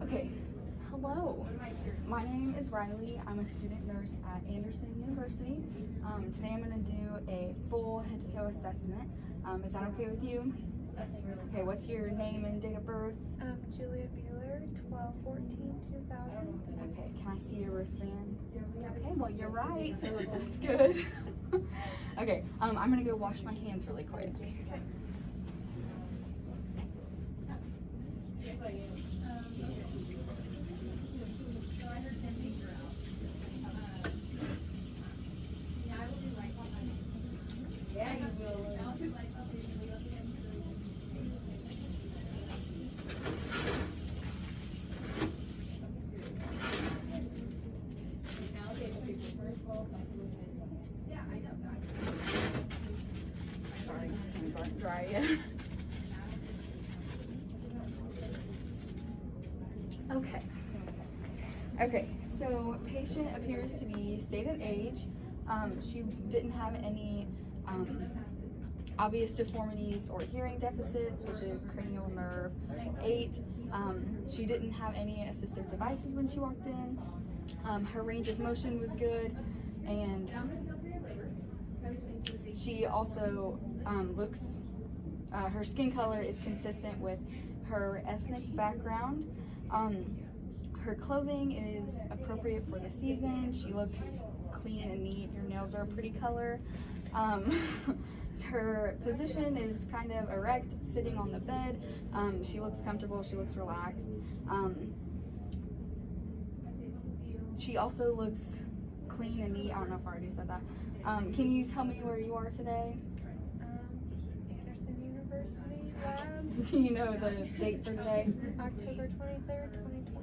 Okay, hello. My name is Riley. I'm a student nurse at Anderson University. Today I'm going to do a full head-to-toe assessment. Is that okay with you? Okay, what's your name and date of birth? Julia Bueller, 12/14/2000. Okay, can I see your wristband? Okay, well you're right, so that's good. Okay, I'm going to go wash my hands really quick. Sorry, my hands aren't dry yet. Okay, so patient appears to be stated age. She didn't have any obvious deformities or hearing deficits, which is cranial nerve 8. She didn't have any assistive devices when she walked in. Her range of motion was good, and she also looks, her skin color is consistent with her ethnic background. Her clothing is appropriate for the season. She looks clean and neat. Her nails are a pretty color. Her position is kind of erect, sitting on the bed. She looks comfortable. She looks relaxed. She also looks clean and neat. I don't know if I already said that. Can you tell me where you are today? Anderson University lab. Do you know the date for today? October 23rd, 2020.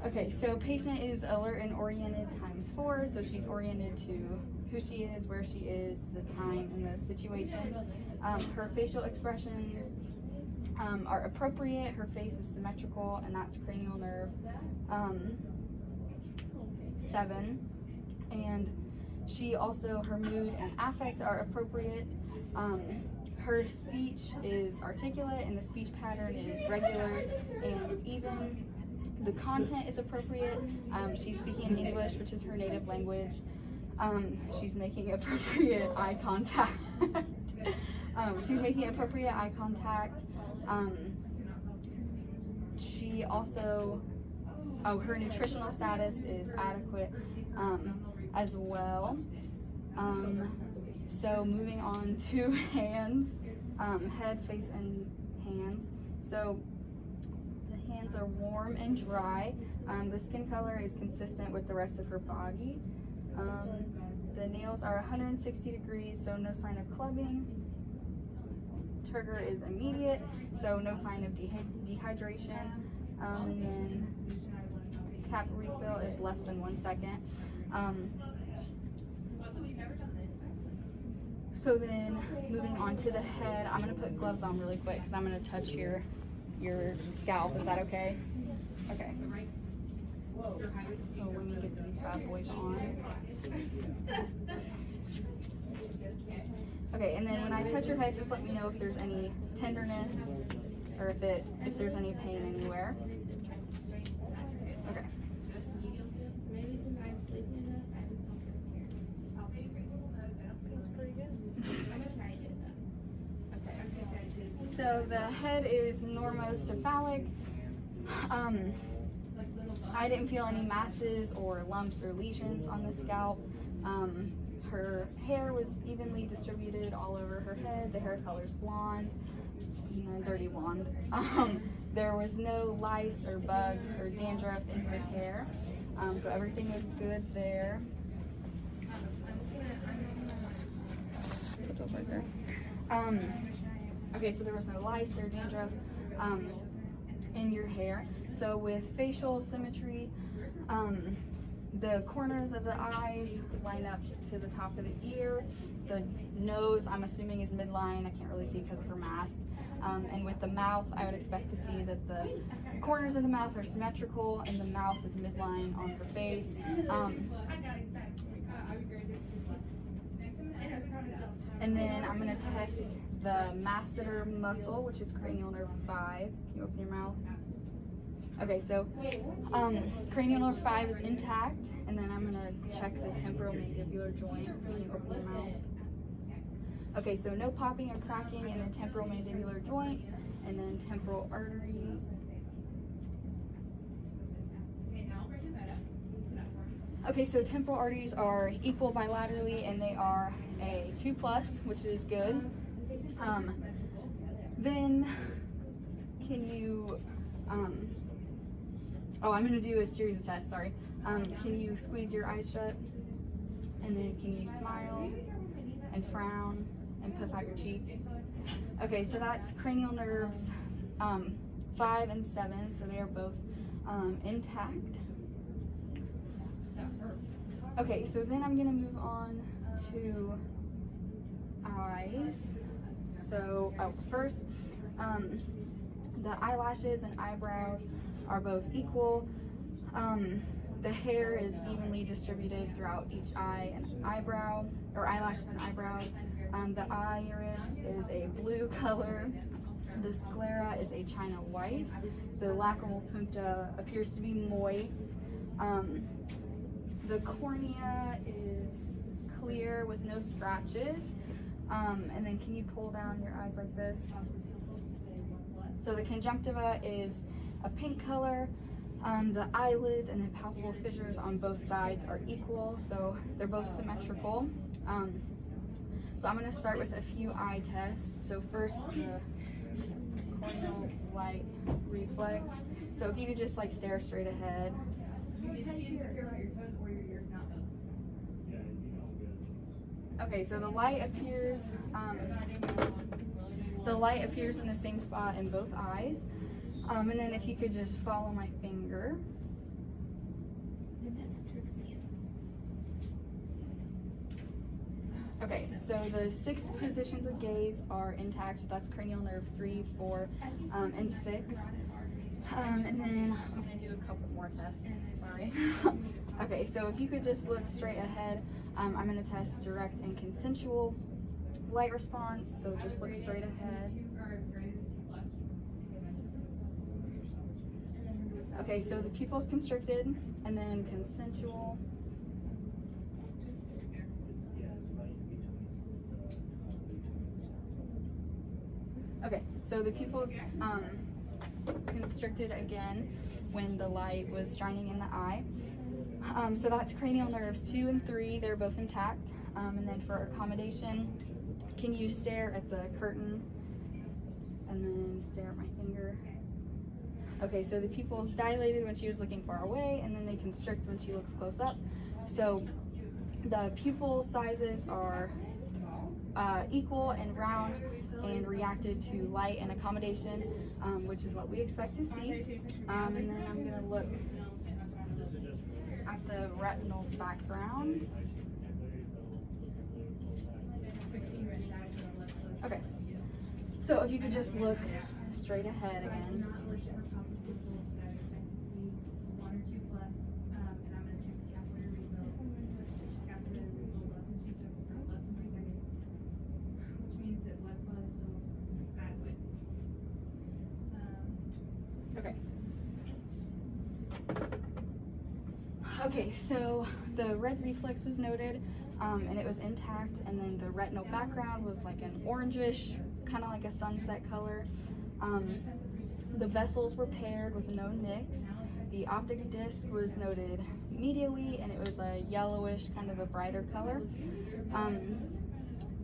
Okay, so patient is alert and oriented ×4, so she's oriented to who she is, where she is, the time, and the situation. Her facial expressions are appropriate. Her face is symmetrical, and that's cranial nerve 7. And she also, her mood and affect are appropriate. Her speech is articulate, and the speech pattern is regular and even. The content is appropriate. She's speaking English, which is her native language. She's making appropriate eye contact. She also, her nutritional status is adequate as well. So moving on to hands, head, face, and hands. So the hands are warm and dry. The skin color is consistent with the rest of her body. The nails are 160 degrees, so no sign of clubbing. Turgor is immediate, so no sign of dehydration. And then cap refill is less than 1 second. So then moving on to the head, I'm going to put gloves on really quick because I'm going to touch your scalp. Is that okay? Okay. So let me get these bad boys on. Okay, and then when I touch your head, just let me know if there's any tenderness or if there's any pain anywhere. Okay. So the head is normocephalic. I didn't feel any masses or lumps or lesions on the scalp. Her hair was evenly distributed all over her head. The hair color is blonde, dirty blonde. There was no lice or bugs or dandruff in her hair, so everything was good there. Put those right there. Okay, so there was no lice or dandruff in your hair. So with facial symmetry, the corners of the eyes line up to the top of the ear. The nose, I'm assuming, is midline. I can't really see because of her mask. And with the mouth, I would expect to see that the corners of the mouth are symmetrical and the mouth is midline on her face. And then I'm going to test the masseter muscle, which is cranial nerve 5. Can you open your mouth? Okay, so cranial nerve 5 is intact, and then I'm gonna check the temporomandibular joint. So you can open your mouth. Okay, so no popping or cracking in the temporomandibular joint, and then temporal arteries. Okay, so temporal arteries are equal bilaterally, and they are a 2+, which is good. Then can you, oh, I'm gonna do a series of tests, sorry. Can you squeeze your eyes shut? And then can you smile and frown and puff out your cheeks? Okay, so that's cranial nerves 5 and 7, so they are both intact. Okay, so then I'm gonna move on to eyes. So, first, the eyelashes and eyebrows are both equal. The hair is evenly distributed throughout each eye and eyebrow, or eyelashes and eyebrows. The iris is a blue color. The sclera is a china white. The lacrimal puncta appears to be moist. The cornea is clear with no scratches. And then can you pull down your eyes like this? So the conjunctiva is a pink color. The eyelids and the palpable fissures on both sides are equal, so they're both symmetrical. So I'm going to start with a few eye tests. So first, the corneal light reflex. So if you could just like stare straight ahead. Okay, so the light appears in the same spot in both eyes. And then if you could just follow my finger. Okay, so the 6 positions of gaze are intact. So that's cranial nerve 3, 4, and 6. And then I'm gonna do a couple more tests, sorry. Okay, so if you could just look straight ahead, I'm gonna test direct and consensual light response. So just look straight ahead. Okay, so the pupil's constricted, and then consensual. Okay, so the pupil's constricted again when the light was shining in the eye. So that's cranial nerves 2 and 3, they're both intact. And then for accommodation, can you stare at the curtain and then stare at my finger? Okay, so the pupil's dilated when she was looking far away, and then they constrict when she looks close up. So the pupil sizes are equal and round and reacted to light and accommodation, which is what we expect to see. And then I'm going to look at the retinal background. Okay, so if you could just look straight ahead again. Okay. Okay, so the red reflex was noted, and it was intact, and then the retinal background was like an orangish, kind of like a sunset color. The vessels were paired with no nicks. The optic disc was noted medially, and it was a yellowish, kind of a brighter color.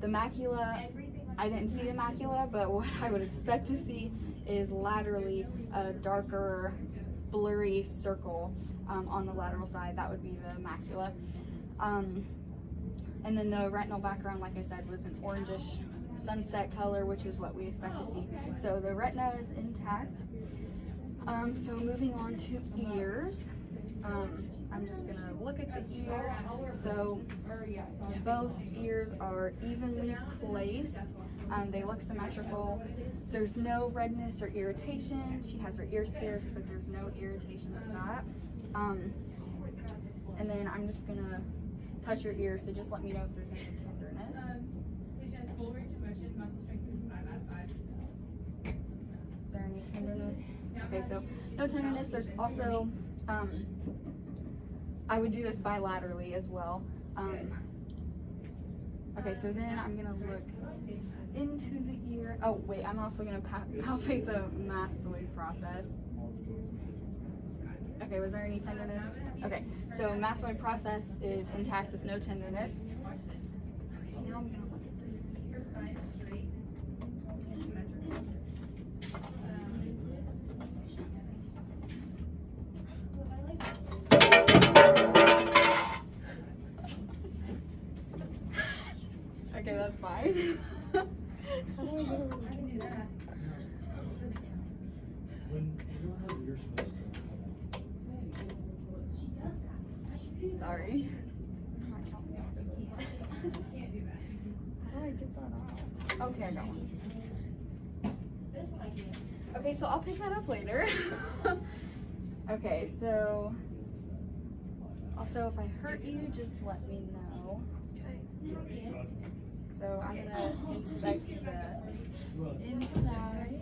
The macula, I didn't see the macula, but what I would expect to see is laterally a darker, blurry circle on the lateral side. That would be the macula. And then the retinal background, like I said, was an orangish sunset color, which is what we expect to see. So the retina is intact. So moving on to ears. I'm just gonna look at the ear. So both ears are evenly placed. They look symmetrical. There's no redness or irritation. She has her ears pierced, but there's no irritation with that. And then I'm just gonna touch your ear, so just let me know if there's any tenderness. Patient has full range of motion, muscle strength is 5 out of 5. Is there any tenderness? Okay, so no tenderness. There's also, I would do this bilaterally as well. Okay, so then I'm gonna look into the ear. Oh wait, I'm also gonna palpate the mastoid process. Okay, was there any tenderness? Okay, so mastoid process is intact with no tenderness. Okay, now I'm gonna look at the ear. Okay, that's fine. Sorry. How do I get that out? Okay, I got one. Okay, so I'll pick that up later. Okay, so also if I hurt you, just let me know. So I'm gonna inspect the inside.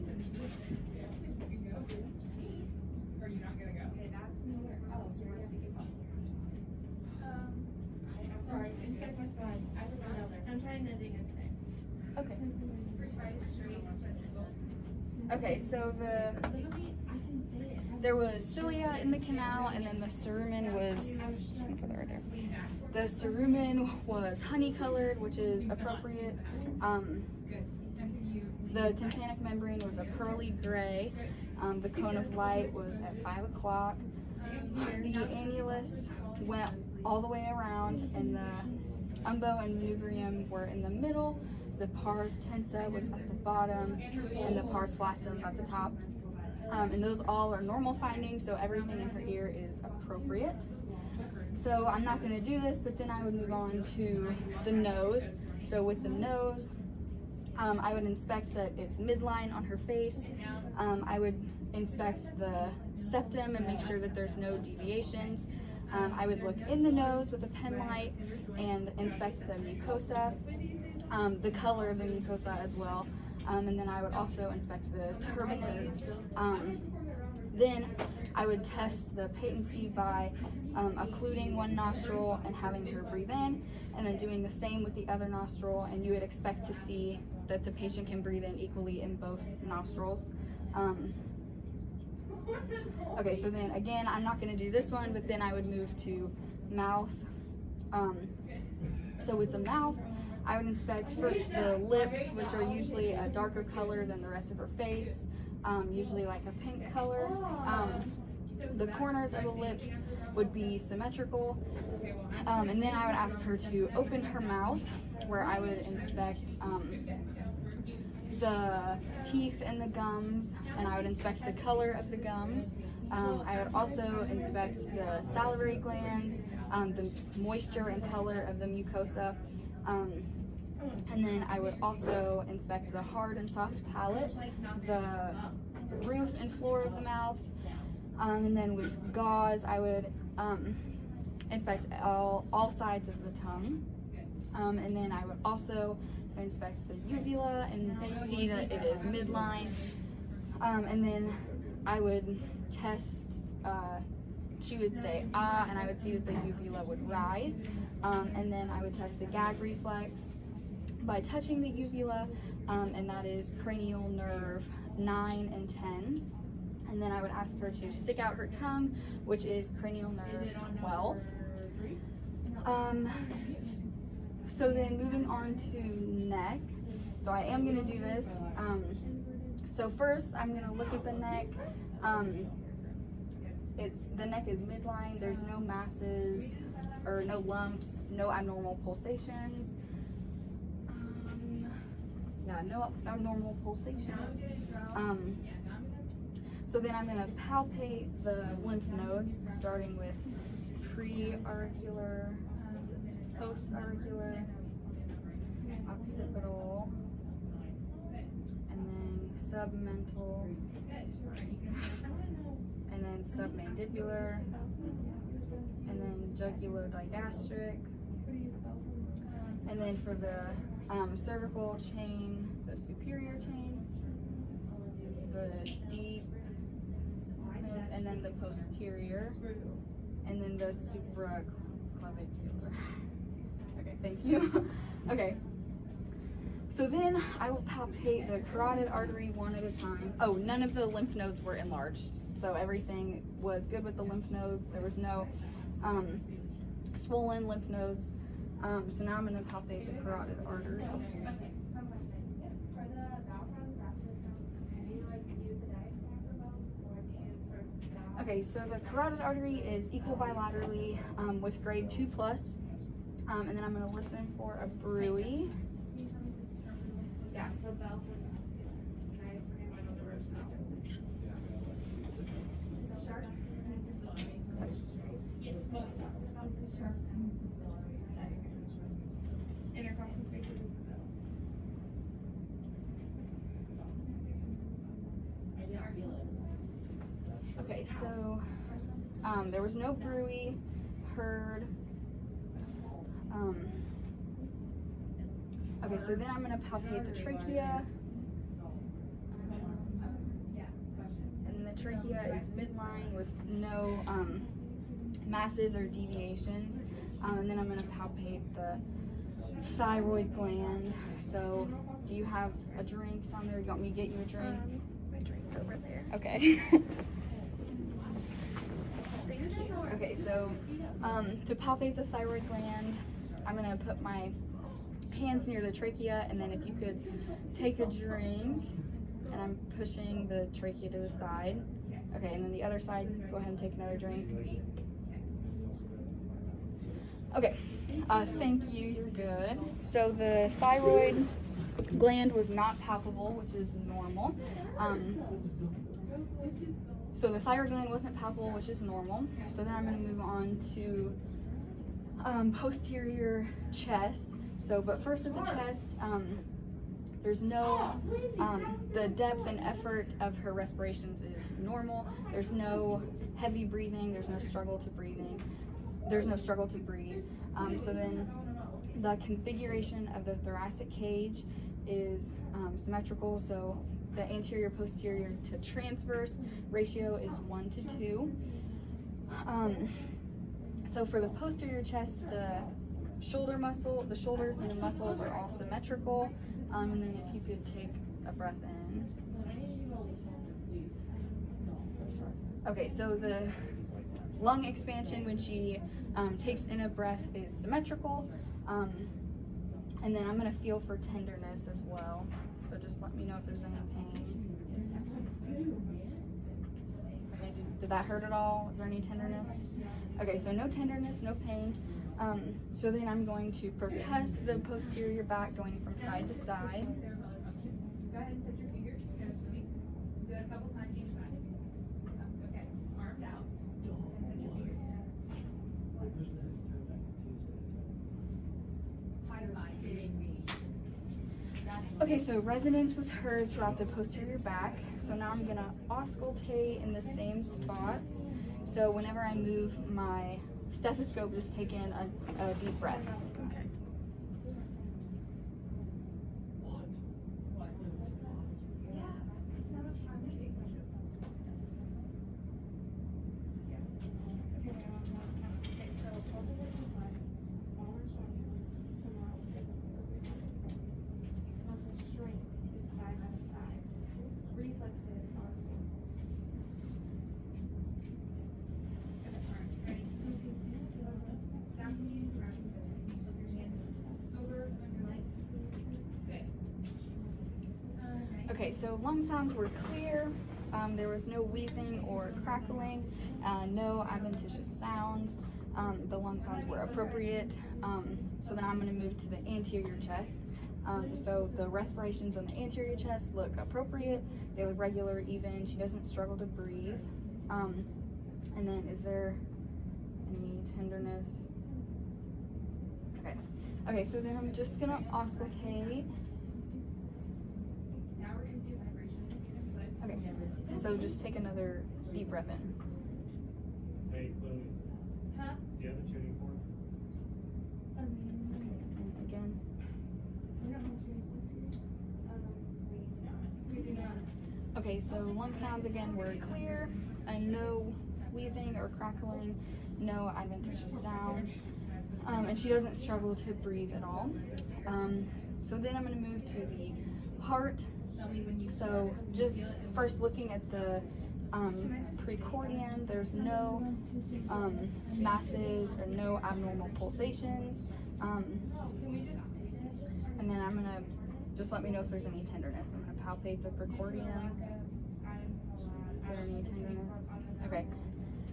Sorry, I'm trying to dig in today. Okay. Okay, so there was cilia in the canal, and then the cerumen was, let me put that right there. The cerumen was honey colored, which is appropriate. The tympanic membrane was a pearly gray. The cone of light was at 5 o'clock. The annulus went all the way around, and the umbo and manubrium were in the middle. The pars tensa was at the bottom, and the pars flaccid at the top. And those all are normal findings, so everything in her ear is appropriate. So I'm not going to do this, but then I would move on to the nose. So with the nose, I would inspect that it's midline on her face. I would inspect the septum and make sure that there's no deviations. I would look in the nose with a pen light and inspect the mucosa, the color of the mucosa as well. And then I would also inspect the turbinates. Then I would test the patency by occluding one nostril and having her breathe in, and then doing the same with the other nostril, and you would expect to see that the patient can breathe in equally in both nostrils. Okay, so then again, I'm not going to do this one, but then I would move to mouth. So with the mouth, I would inspect first the lips, which are usually a darker color than the rest of her face, usually like a pink color. The corners of the lips would be symmetrical. And then I would ask her to open her mouth, where I would inspect the teeth and the gums, and I would inspect the color of the gums. I would also inspect the salivary glands, the moisture and color of the mucosa. And then I would also inspect the hard and soft palate, the roof and floor of the mouth. And then with gauze, I would inspect all sides of the tongue. And then I would also inspect the uvula and see that it is midline. And then I would test, she would say ah, and I would see that the uvula would rise. And then I would test the gag reflex by touching the uvula, and that is cranial nerve 9 and 10. And then I would ask her to stick out her tongue, which is cranial nerve 12. So then moving on to neck. So I am going to do this. So first I'm going to look at the neck. The neck is midline. There's no masses or no lumps, no abnormal pulsations. Yeah, no abnormal pulsations. So then I'm going to palpate the lymph nodes, starting with pre-auricular, post-auricular, occipital, and then submental, and then submandibular, and then jugulo-digastric, and then for the cervical chain, the superior chain, the deep and then the posterior, and then the supraclavicular. Okay, thank you. Okay. So then I will palpate the carotid artery one at a time. Oh, none of the lymph nodes were enlarged. So everything was good with the lymph nodes. There was no swollen lymph nodes. So now I'm going to palpate the carotid artery. Okay, so the carotid artery is equal bilaterally with grade 2+. And then I'm going to listen for a bruit. Yeah, so bell for yes, both. It's a sharp and intercostal spaces is the middle. Okay, so there was no bruit heard. Okay, so then I'm going to palpate the trachea. And the trachea is midline with no masses or deviations. And then I'm going to palpate the thyroid gland. So do you have a drink down there? You want me to get you a drink? My drink's over there. Okay. Thank you. Okay, so to palpate the thyroid gland, I'm going to put my hands near the trachea, and then if you could take a drink, and I'm pushing the trachea to the side. Okay, and then the other side, go ahead and take another drink. Okay, thank you, you're good. So the thyroid gland was not palpable, which is normal. So the thyroid gland wasn't palpable, which is normal. So then I'm going to move on to posterior chest. So, but first with the chest, there's no, the depth and effort of her respirations is normal. There's no heavy breathing. There's no struggle to breathing. There's no struggle to breathe. So then the configuration of the thoracic cage is symmetrical. So the anterior posterior to transverse ratio is 1:2. So for the posterior chest, the shoulder muscle, the shoulders and the muscles are all symmetrical. And then if you could take a breath in. Okay, so the lung expansion when she takes in a breath is symmetrical. And then I'm going to feel for tenderness as well. So just let me know if there's any pain. Okay, did that hurt at all? Is there any tenderness? Okay, so no tenderness, no pain. So then I'm going to percuss the posterior back going from side to side. Go ahead and touch your fingers. Do it a couple times each side. Okay, arms out. Touch your fingers. Okay, so resonance was heard throughout the posterior back. So now I'm gonna auscultate in the same spots. So whenever I move my stethoscope, just take in a deep breath. Okay. Okay, so lung sounds were clear. There was no wheezing or crackling, no adventitious sounds. The lung sounds were appropriate. So then I'm going to move to the anterior chest. So the respirations on the anterior chest look appropriate. They look regular, even. She doesn't struggle to breathe. And then is there any tenderness? Okay. Okay, so then I'm just going to auscultate. Okay, so just take another deep breath in. Hey, Chloe, Huh? do you have a tuning fork? And again. We do not. Okay, so lung sounds again were clear and no wheezing or crackling, no adventitious sound, and she doesn't struggle to breathe at all. So then I'm going to move to the heart. So just first looking at the precordium, there's no masses or no abnormal pulsations. And then I'm going to just let me know if there's any tenderness. I'm going to palpate the precordium. Is there any tenderness? Okay.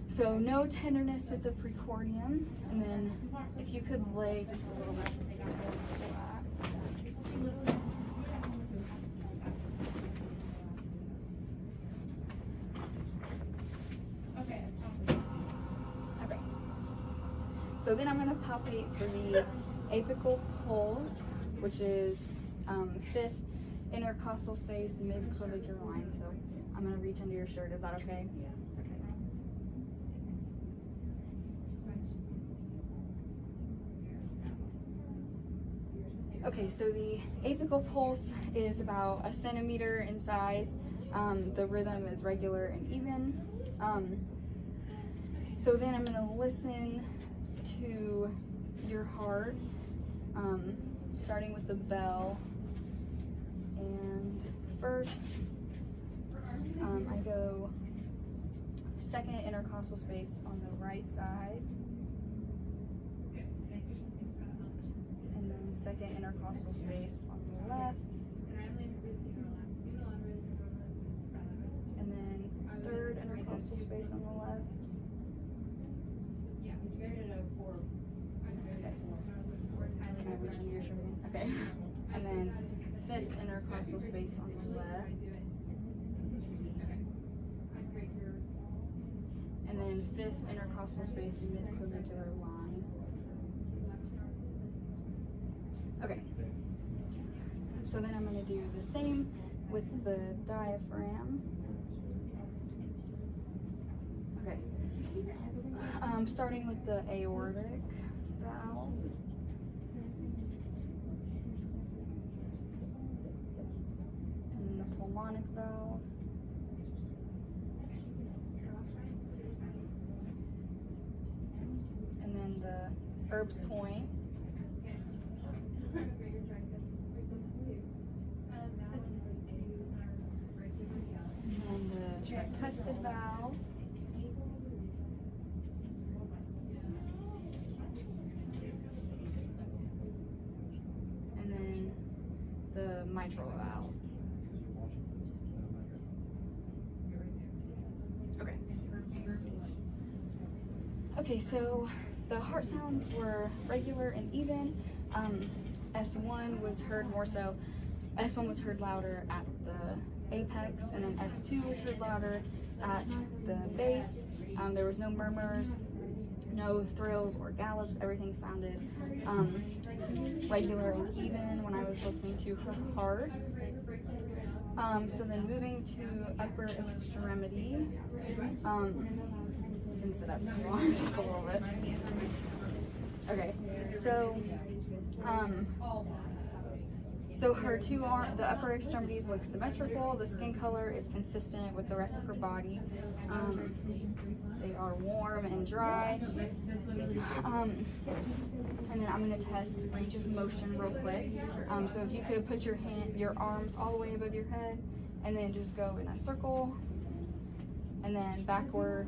So no tenderness with the precordium. And then if you could lay just a little bit flat. Okay. Okay. So then I'm going to palpate for the apical pulse, which is 5th intercostal space, mid-clavicular line. So I'm going to reach under your shirt. Is that okay? Yeah. Okay, so the apical pulse is about 1 centimeter in size. The rhythm is regular and even. So then I'm going to listen to your heart, starting with the bell. And first, I go 2nd intercostal space on the right side. And then 2nd intercostal space on the left. And then 3rd intercostal space on the left. Okay. Can I reach under your shirt again? Okay. And then 5th intercostal space on the left. And then 5th intercostal space in mid-clavicular line. Okay. So then I'm going to do the same with the diaphragm. Okay. Starting with the aortic valve. And then the pulmonic valve. And then the Erb's point. And the tricuspid valve. And then the mitral valve. Okay. Okay, so the heart sounds were regular and even. S1 was heard more so. S1 was heard louder at the apex, and then S2 was heard louder at the base. There was no murmurs, no thrills or gallops. Everything sounded regular and even when I was listening to her heart. So then moving to upper extremity. You can sit up if you want, just a little bit. Okay, so her the upper extremities look symmetrical. The skin color is consistent with the rest of her body. They are warm and dry. And then I'm going to test range of motion real quick. So if you could put your arms all the way above your head, and then just go in a circle, and then backward.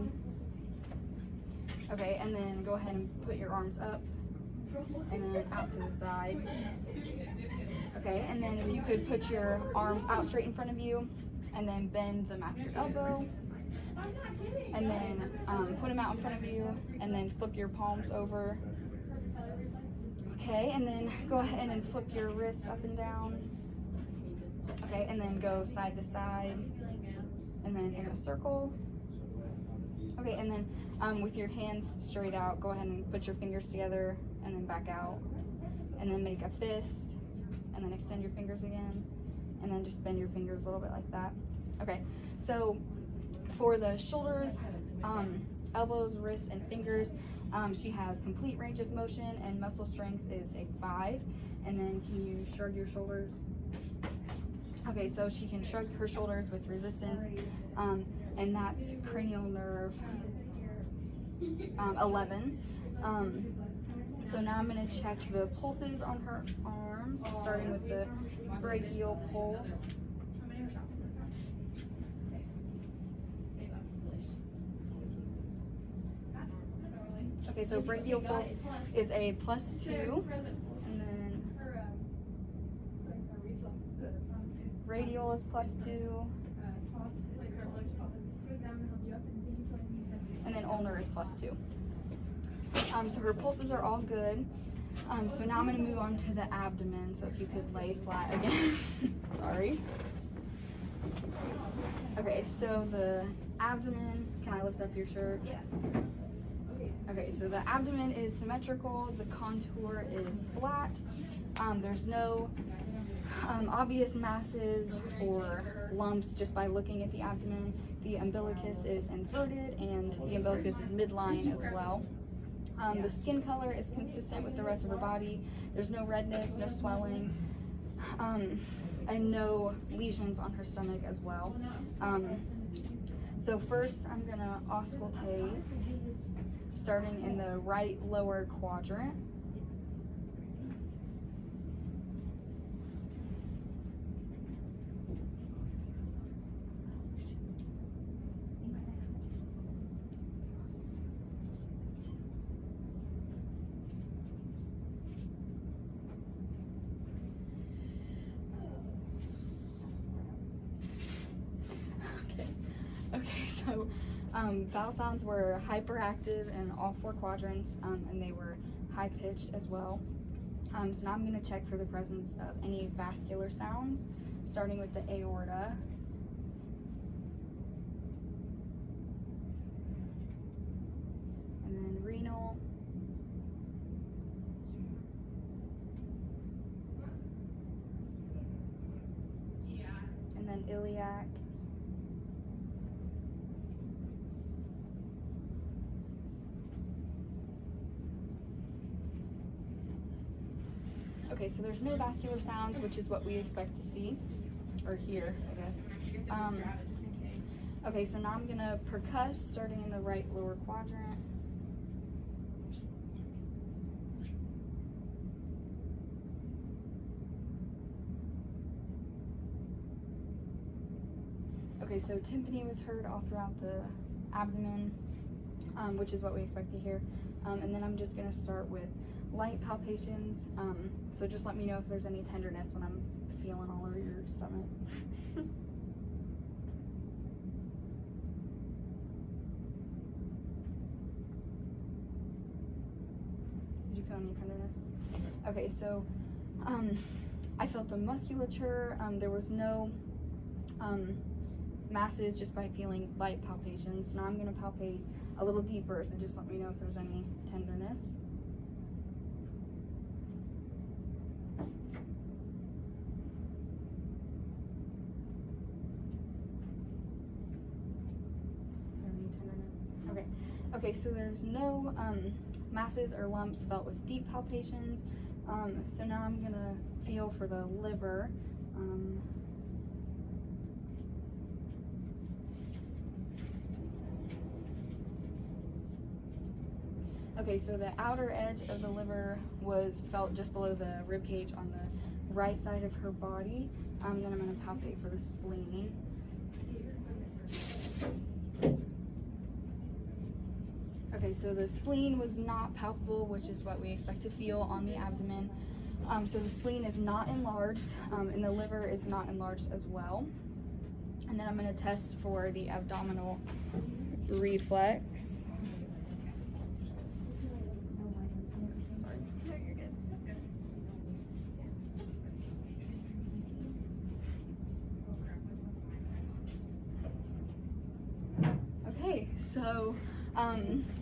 Okay, and then go ahead and put your arms up, and then out to the side. Okay, and then if you could put your arms out straight in front of you, and then bend them at your elbow, and then put them out in front of you, and then flip your palms over. Okay, and then go ahead and flip your wrists up and down. Okay, and then go side to side, and then in a circle. Okay, and then with your hands straight out, go ahead and put your fingers together, and then back out, and then make a fist, and then extend your fingers again, and then just bend your fingers a little bit like that. Okay, so for the shoulders, elbows, wrists, and fingers, she has complete range of motion, and muscle strength is a 5. And then can you shrug your shoulders? Okay, so she can shrug her shoulders with resistance, and that's cranial nerve 11. So now I'm going to check the pulses on her arms, starting with the brachial pulse. Okay, so brachial pulse is a +2, and then radial is +2, and then ulnar is +2. So her pulses are all good. So now I'm going to move on to the abdomen. So if you could lay flat again. Sorry. Okay, so the abdomen, can I lift up your shirt? Yeah. Okay, so the abdomen is symmetrical, the contour is flat, there's no obvious masses or lumps just by looking at the abdomen. The umbilicus is inverted and the umbilicus is midline as well. The skin color is consistent with the rest of her body. There's no redness, no swelling, and no lesions on her stomach as well. So first I'm gonna auscultate, starting in the right lower quadrant. Okay, so vowel sounds were hyperactive in all 4 quadrants, and they were high-pitched as well. So now I'm going to check for the presence of any vascular sounds, starting with the aorta. And then renal. And then iliac. Okay, so there's no vascular sounds, which is what we expect to see, or hear, I guess. Okay, so now I'm gonna percuss, starting in the right lower quadrant. Okay, so tympany was heard all throughout the abdomen, which is what we expect to hear. And then I'm just gonna start with light palpations. So just let me know if there's any tenderness when I'm feeling all over your stomach. Did you feel any tenderness? Okay, so I felt the musculature. There was no masses just by feeling light palpations. Now I'm going to palpate a little deeper, so just let me know if there's any tenderness. Okay, so there's no masses or lumps felt with deep palpations. So now I'm gonna feel for the liver. Okay, so the outer edge of the liver was felt just below the rib cage on the right side of her body. Then I'm gonna palpate for the spleen. Okay, so the spleen was not palpable, which is what we expect to feel on the abdomen. So the spleen is not enlarged, and the liver is not enlarged as well. And then I'm going to test for the abdominal reflex. No, you're good. Okay, so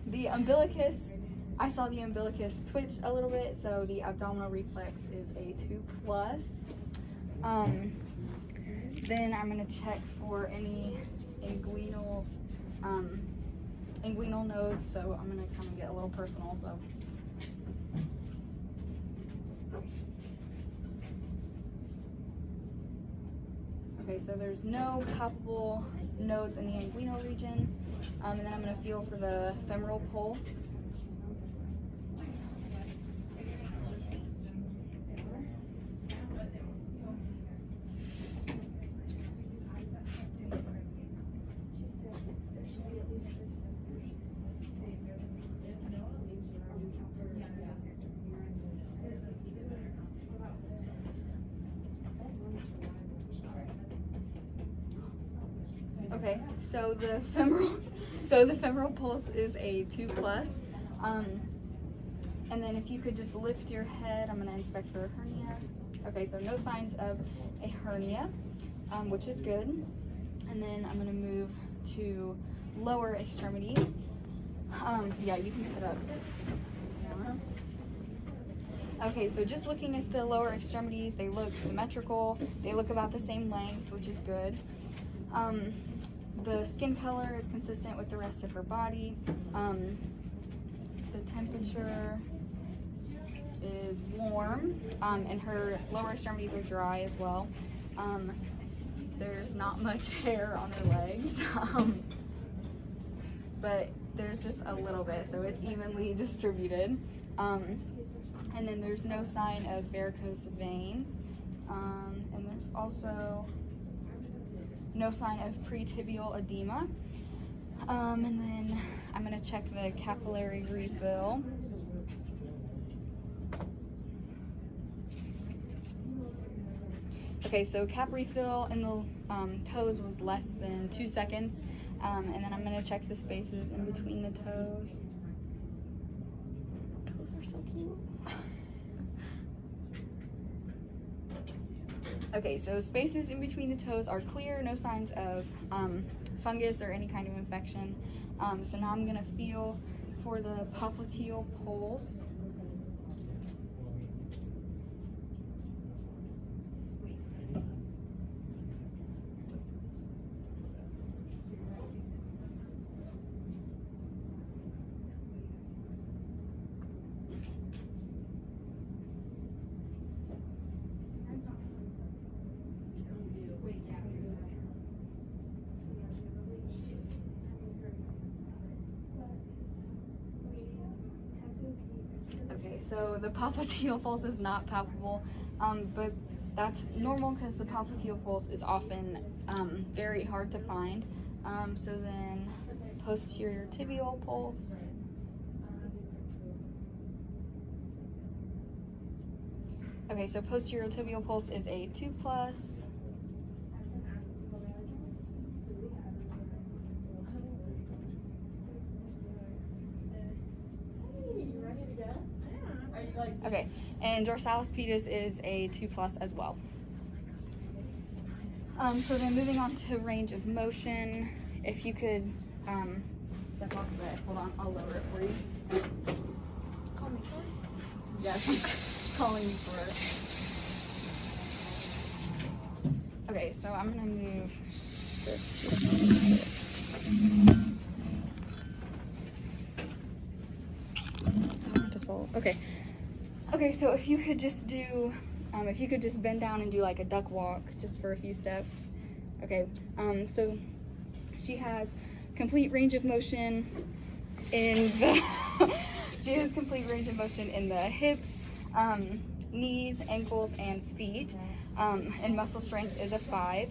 the umbilicus, I saw the umbilicus twitch a little bit, so the abdominal reflex is a 2+. Then I'm going to check for any inguinal nodes, so I'm going to kind of get a little personal. So Okay, so there's no palpable nodes in the inguinal region. And then I'm gonna feel for the femoral pulse. Okay, so the femoral pulse is a 2+. And then if you could just lift your head, I'm gonna inspect for a hernia. Okay, so no signs of a hernia, which is good. And then I'm gonna move to lower extremity. Yeah, you can sit up. Okay, so just looking at the lower extremities, they look symmetrical. They look about the same length, which is good. The skin color is consistent with the rest of her body. The temperature is warm, and her lower extremities are dry as well. There's not much hair on her legs, but there's just a little bit, so it's evenly distributed. And then there's no sign of varicose veins, and there's also no sign of pretibial edema. And then I'm gonna check the capillary refill. Okay, so cap refill in the toes was less than 2 seconds. And then I'm gonna check the spaces in between the toes. Toes are so cute. Okay, so spaces in between the toes are clear, no signs of fungus or any kind of infection. So now I'm gonna feel for the popliteal pulse. Okay, so the popliteal pulse is not palpable, but that's normal because the popliteal pulse is often very hard to find. So then posterior tibial pulse. Okay, so posterior tibial pulse is a 2+. Okay, and dorsalis pedis is a 2+ as well. So then moving on to range of motion, if you could step off the bed. Hold on, I'll lower it for you. Call me short. Yes, I'm calling you for it. Okay, so I'm gonna move this to Okay. Okay, so if you could just do, if you could just bend down and do like a duck walk just for a few steps. Okay, so she has complete range of motion in the, she has complete range of motion in the hips, knees, ankles, and feet, and muscle strength is a 5.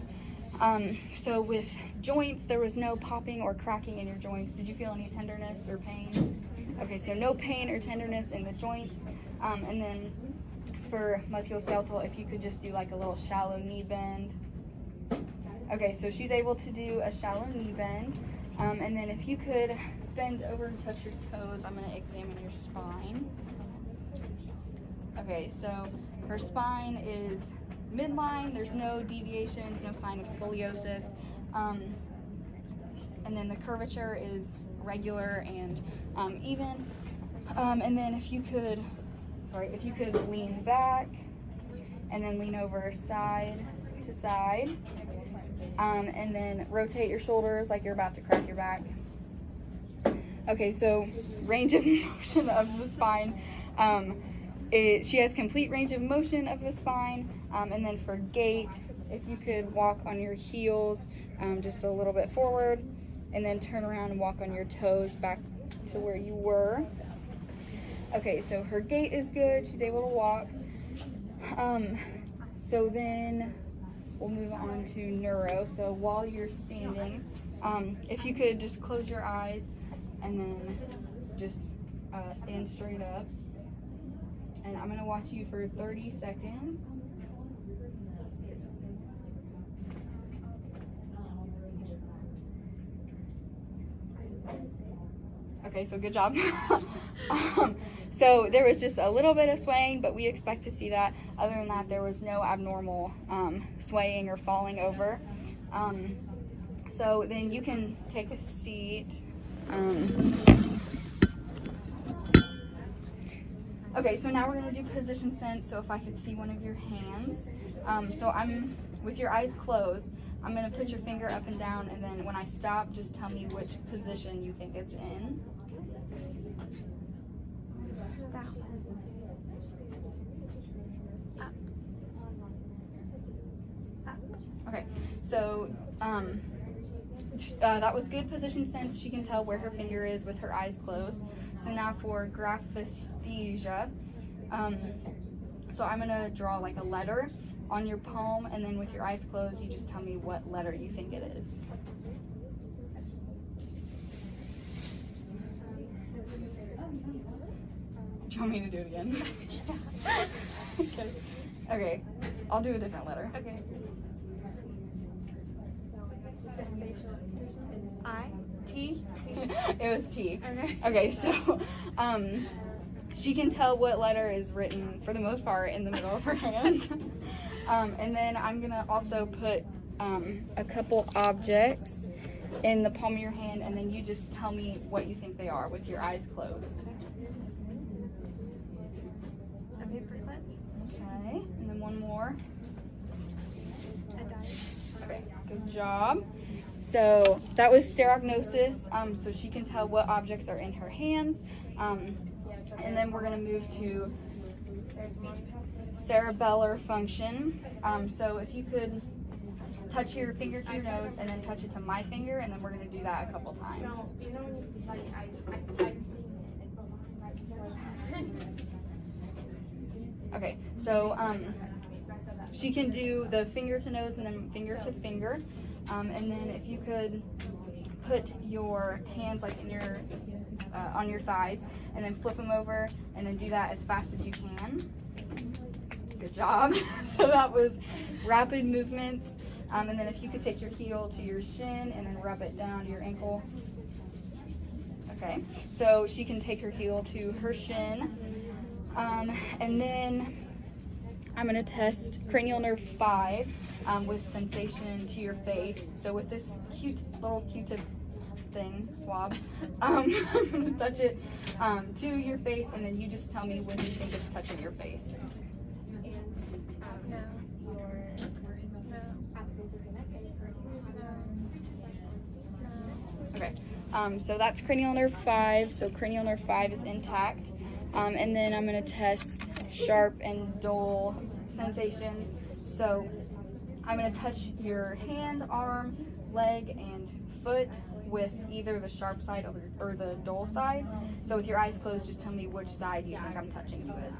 So with joints, there was no popping or cracking in your joints. Did you feel any tenderness or pain? Okay, so no pain or tenderness in the joints. And then for musculoskeletal, if you could just do like a little shallow knee bend. Okay, so she's able to do a shallow knee bend. And then if you could bend over and touch your toes, I'm gonna examine your spine. Okay, so her spine is midline, there's no deviations, no sign of scoliosis. And then the curvature is regular and even. And then if you could lean back and then lean over side to side. And then rotate your shoulders like you're about to crack your back. Okay, so range of motion of the spine. She has complete range of motion of the spine. And then for gait, if you could walk on your heels just a little bit forward, and then turn around and walk on your toes back to where you were. Okay, so her gait is good. She's able to walk. So then we'll move on to neuro. So while you're standing, if you could just close your eyes and then just stand straight up. And I'm gonna watch you for 30 seconds. Okay, so good job. So there was just a little bit of swaying, but we expect to see that. Other than that, there was no abnormal swaying or falling over. So then you can take a seat. Okay, so now we're gonna do position sense. So if I could see one of your hands. So I'm, with your eyes closed, I'm gonna put your finger up and down, and then when I stop, just tell me which position you think it's in. Okay, so that was good position sense. She can tell where her finger is with her eyes closed. So now for graphesthesia, so I'm gonna draw like a letter on your palm, and then with your eyes closed, you just tell me what letter you think it is. Do you want me to do it again? Okay. Okay, I'll do a different letter. Okay. I? T? It was T. Okay. Okay, so she can tell what letter is written, for the most part, in the middle of her hand. And then I'm gonna also put a couple objects in the palm of your hand, and then you just tell me what you think they are with your eyes closed. A paperclip. Okay, and then one more. A dice. Okay, good job. So that was sterognosis. So she can tell what objects are in her hands. And then we're gonna move to cerebellar function. So if you could touch your finger to your nose and then touch it to my finger, and then we're gonna do that a couple times. Okay, so she can do the finger to nose and then finger to finger. And then if you could put your hands like in your on your thighs and then flip them over and then do that as fast as you can. Good job. So that was rapid movements. And then if you could take your heel to your shin and then rub it down to your ankle. Okay, so she can take her heel to her shin. And then I'm gonna test cranial nerve 5 with sensation to your face. So with this cute little Q-tip thing, swab, I'm gonna touch it to your face, and then you just tell me when you think it's touching your face. No. Okay, so that's cranial nerve 5. So cranial nerve 5 is intact. And then I'm gonna test sharp and dull sensations. So I'm gonna touch your hand, arm, leg, and foot with either the sharp side or the dull side. So with your eyes closed, just tell me which side you think I'm touching you with.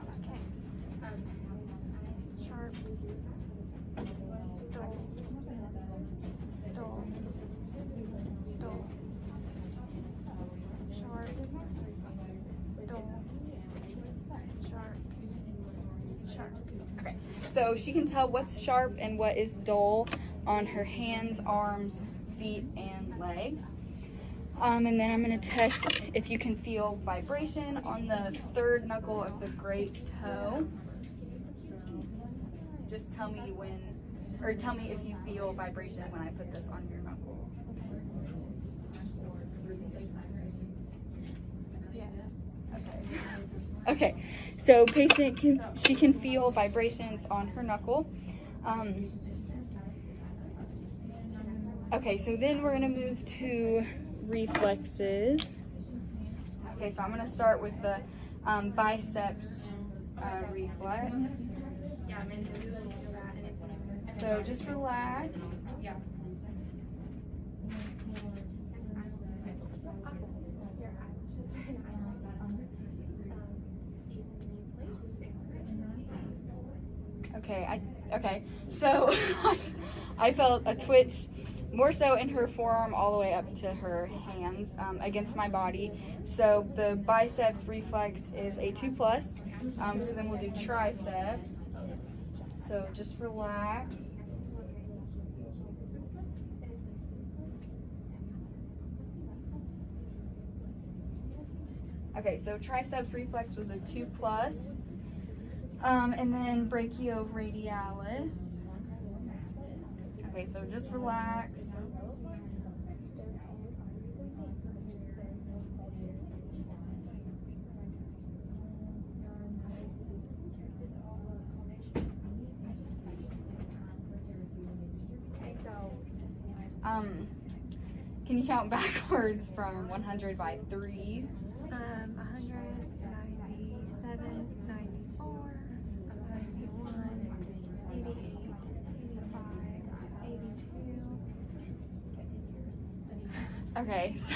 Sharp. Dull. Dull. Dull. Sharp. Dull. Sharp. Sharp. Okay, so she can tell what's sharp and what is dull on her hands, arms, feet, and legs. And then I'm gonna test if you can feel vibration on the third knuckle of the great toe. Just tell me when, or tell me if you feel vibration when I put this on your knuckle. Yes. Okay. Okay, so patient she can feel vibrations on her knuckle. Okay, so then we're gonna move to reflexes. Okay, so I'm gonna start with the biceps reflex. So just relax. Yeah. Your eyelashes and eyelids evenly placed. Okay. So I felt a twitch more so in her forearm all the way up to her hands against my body. So the biceps reflex is a 2+. So then we'll do triceps. So just relax. Okay, so triceps reflex was a 2+. And then brachioradialis. Okay, so just relax. Okay, so Can you count backwards from 100 by threes? 100, 97, 94, 91, 88, 85, 82. Okay, so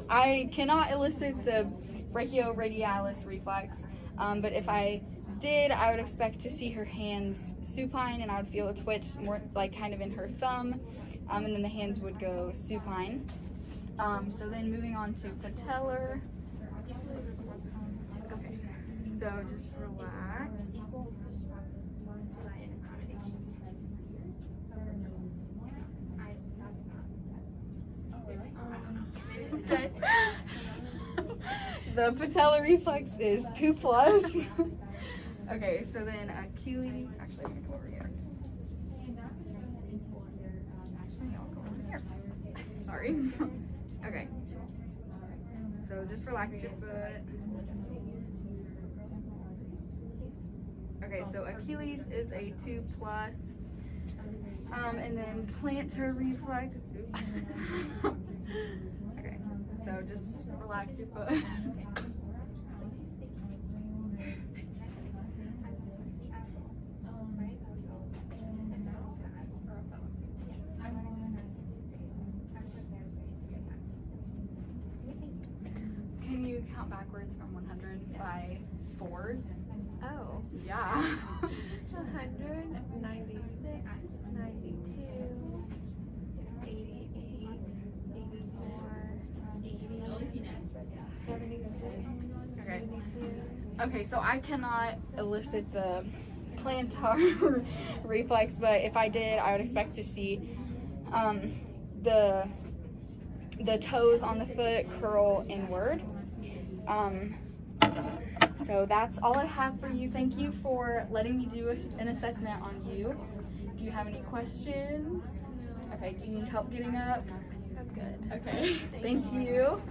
I cannot elicit the brachioradialis reflex, but if I did, I would expect to see her hands supine, and I would feel a twitch more like kind of in her thumb, and then the hands would go supine. So then moving on to patellar. Okay, so just relax. Okay. The patellar reflex is 2+. Okay, so then Achilles. Actually, I'm gonna go over here. Actually, I'll go over here. Sorry. Okay. So just relax your foot. Okay, so Achilles is a 2+. And then plantar reflex. Okay, so just relax your foot. Can you count backwards from 100 by fours? Oh. Yeah. 100, 96, 92, 88, 84, 80, 76, Okay. 72. Okay, so I cannot elicit the plantar reflex, but if I did, I would expect to see the toes on the foot curl inward. So that's all I have for you. Thank you for letting me do an assessment on you. Do you have any questions? Okay, do you need help getting up? I'm good. Okay, thank you.